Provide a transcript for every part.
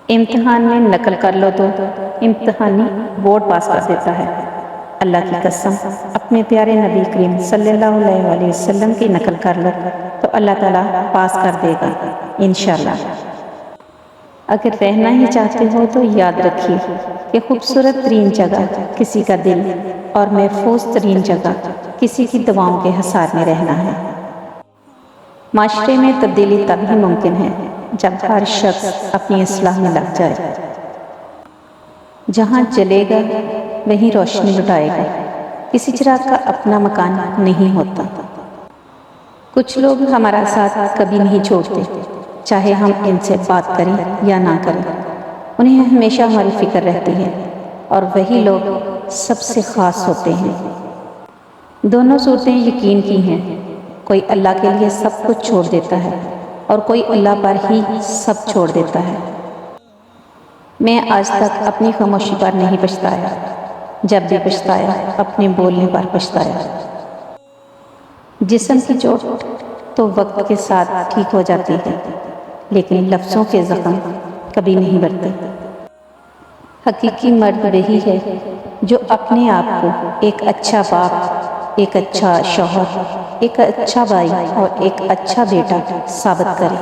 امتحان میں نقل کر لو تو امتحانی بورڈ پاس کر دیتا ہے۔ اللہ کی قسم، اپنے پیارے نبی کریم صلی اللہ علیہ وسلم کی نقل کر لو تو اللہ تعالیٰ پاس کر دے گا انشاءاللہ۔ اگر رہنا ہی چاہتے ہو تو یاد رکھیے کہ خوبصورت ترین جگہ کسی کا دل اور محفوظ ترین جگہ کسی کی دعاؤں کے حصار میں رہنا ہے۔ معاشرے میں تبدیلی تب ہی ممکن ہے جب ہر شخص اپنی اصلاح میں لگ جائے۔ جہاں جلے گا وہیں روشنی لٹائے گا، کسی چراغ کا اپنا مکان نہیں ہوتا۔ کچھ لوگ ہمارا ساتھ کبھی نہیں چھوڑتے، چاہے ہم ان سے بات کریں یا نہ کریں، انہیں ہمیشہ ہماری فکر رہتی ہے، اور وہی لوگ سب سے خاص ہوتے ہیں۔ دونوں صورتیں یقین کی ہیں، کوئی اللہ کے لیے سب کچھ چھوڑ دیتا ہے اور کوئی اللہ پر ہی سب چھوڑ دیتا ہے۔ میں آج تک اپنی خاموشی پر نہیں پچھتایا، جب بھی پچھتایا اپنے بولنے پر پچھتایا۔ جسم کی چوٹ تو وقت کے ساتھ ٹھیک ہو جاتی ہے، لیکن لفظوں کے زخم کبھی نہیں بھرتے۔ حقیقی مرد وہی ہے جو اپنے آپ کو ایک اچھا باپ، ایک اچھا شوہر، ایک اچھا بھائی اور ایک اچھا بیٹا ثابت کرے۔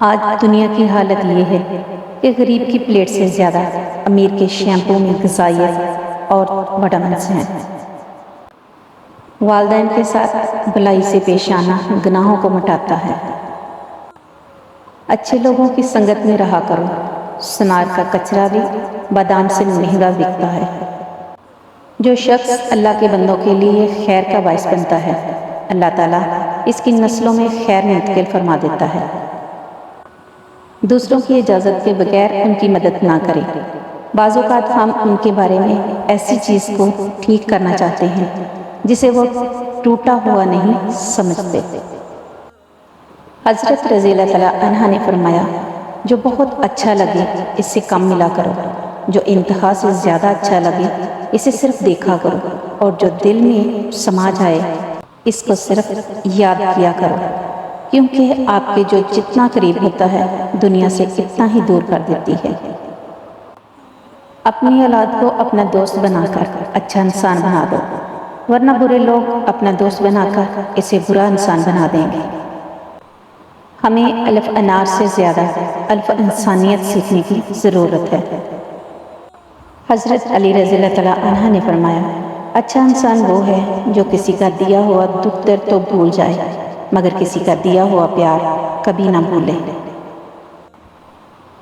آج دنیا کی حالت یہ ہے کہ غریب کی پلیٹ سے زیادہ امیر کے شیمپو میں غذائیت اور وٹامنس ہیں۔ والدین کے ساتھ بھلائی سے پیش آنا گناہوں کو مٹاتا ہے۔ اچھے لوگوں کی سنگت میں رہا کرو، سنار کا کچرا بھی بادام سے مہنگا بکتا ہے۔ جو شخص اللہ کے بندوں کے لیے خیر کا باعث بنتا ہے، اللہ تعالیٰ اس کی نسلوں میں خیر منتقل فرما دیتا ہے۔ دوسروں کی اجازت کے بغیر ان کی مدد نہ کریں۔ بعض اوقات ہم ان کے بارے میں ایسی چیز کو ٹھیک کرنا چاہتے ہیں جسے وہ ٹوٹا ہوا نہیں سمجھتے۔ حضرت رضی اللہ تعالیٰ عنہ نے فرمایا، جو بہت اچھا لگے اس سے کم ملا کرو، جو انتہا سے زیادہ اچھا لگے اسے صرف دیکھا کرو، اور جو دل میں سما جائے اس کو صرف یاد کیا کرو، کیونکہ آپ کے جو جتنا قریب ہوتا ہے دنیا سے اتنا ہی دور کر دیتی ہے۔ اپنی اولاد کو اپنا دوست بنا کر اچھا انسان بنا دو، ورنہ برے لوگ اپنا دوست بنا کر اسے برا انسان بنا دیں گے۔ ہمیں الف انار سے زیادہ الف انسانیت سیکھنے کی ضرورت ہے۔ حضرت علی رضی اللہ تعالیٰ عنہ نے فرمایا، اچھا انسان وہ ہے جو کسی کا دیا ہوا دکھ درد تو بھول جائے، مگر کسی کا دیا ہوا پیار کبھی نہ بھولے۔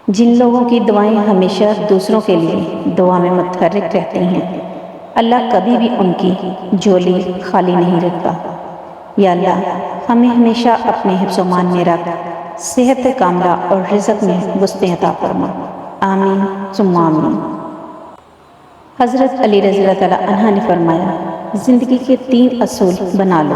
جن لوگوں کی دعائیں ہمیشہ دوسروں کے لیے دعا میں متحرک رہتی ہیں، اللہ کبھی بھی ان کی جھولی خالی نہیں رکھتا۔ یا اللہ، ہمیں ہمیشہ اپنے حفظ و امان میں رکھ، صحت کاملہ اور رزق میں وسعت عطا فرما، آمین ثم آمین۔ حضرت علی رضی اللہ تعالیٰ عنہ نے فرمایا، زندگی کے 3 اصول بنا لو،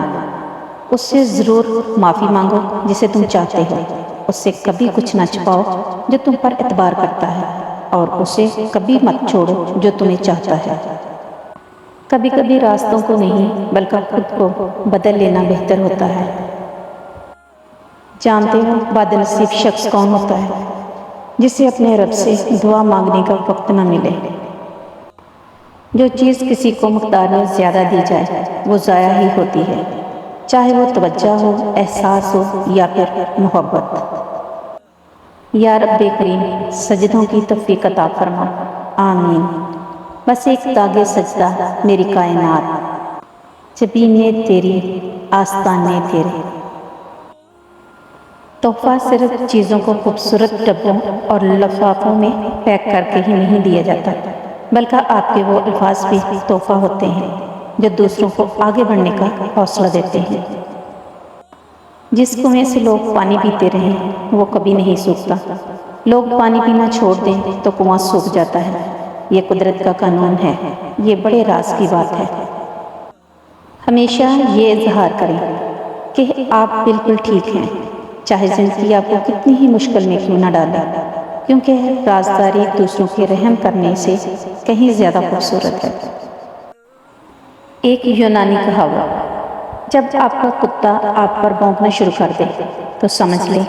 اس سے ضرور معافی مانگو جسے تم چاہتے ہو، اس سے کبھی کچھ نہ چھپاؤ جو تم پر اعتبار کرتا ہے، اور اسے کبھی مت چھوڑو جو تمہیں چاہتا ہے۔ کبھی کبھی راستوں کو نہیں بلکہ خود کو بدل لینا بہتر ہوتا ہے۔ جانتے ہو بد نصیب شخص کون ہوتا ہے؟ جسے اپنے رب سے دعا مانگنے کا وقت نہ ملے۔ جو چیز کسی کو مقدار میں زیادہ دی جائے وہ ضائع ہی ہوتی ہے، چاہے وہ توجہ ہو، احساس ہو یا پھر محبت۔ یا رب کریم سجدوں کی توفیق عطا فرما، آمین۔ بس ایک داغ سجدہ میری کائنات، جبینے تیری آستانے تیرے۔ تحفہ صرف چیزوں کو خوبصورت ڈبوں اور لفافوں میں پیک کر کے ہی نہیں دیا جاتا، بلکہ آپ کے وہ الفاظ بھی تحفہ ہوتے ہیں جو دوسروں کو آگے بڑھنے کا حوصلہ دیتے ہیں۔ جس کنویں سے لوگ پانی پیتے رہیں وہ کبھی نہیں سوکھتا، لوگ پانی پینا چھوڑ دیں تو کنواں سوکھ جاتا ہے۔ یہ قدرت کا قانون ہے، یہ بڑے راز کی بات ہے۔ ہمیشہ یہ اظہار کریں کہ آپ بالکل ٹھیک ہیں، چاہے زندگی آپ کو کتنی ہی مشکل میں کیوں نہ ڈالے، کیونکہ رازداری دوسروں کے رحم کرنے سے کہیں زیادہ خوبصورت ہے۔ ایک یونانی کہاوت، جب آپ کا کتا آپ پر بھونکنا شروع کر دے تو سمجھ لیں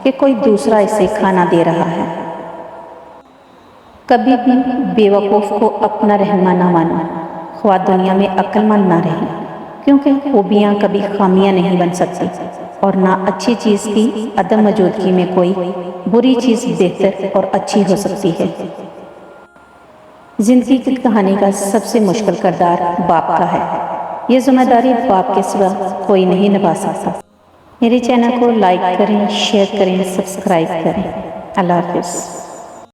کہ کوئی دوسرا اسے کھانا دے رہا ہے۔ کبھی بھی بیوقوف کو اپنا رہنما نہ مانو، خواہ دنیا میں عقل مند نہ رہے، کیونکہ خوبیاں کبھی خامیاں نہیں بن سکتی، اور نہ اچھی چیز کی عدم موجودگی میں کوئی بری چیز بہتر اور اچھی ہو سکتی ہے۔ زندگی کی کہانی کا سب سے مشکل کردار باپ کا ہے۔ یہ ذمہ داری باپ کے سوا کوئی نہیں نبھا سکتا۔ میرے چینل کو لائک کریں، شیئر کریں، سبسکرائب کریں۔ اللہ حافظ۔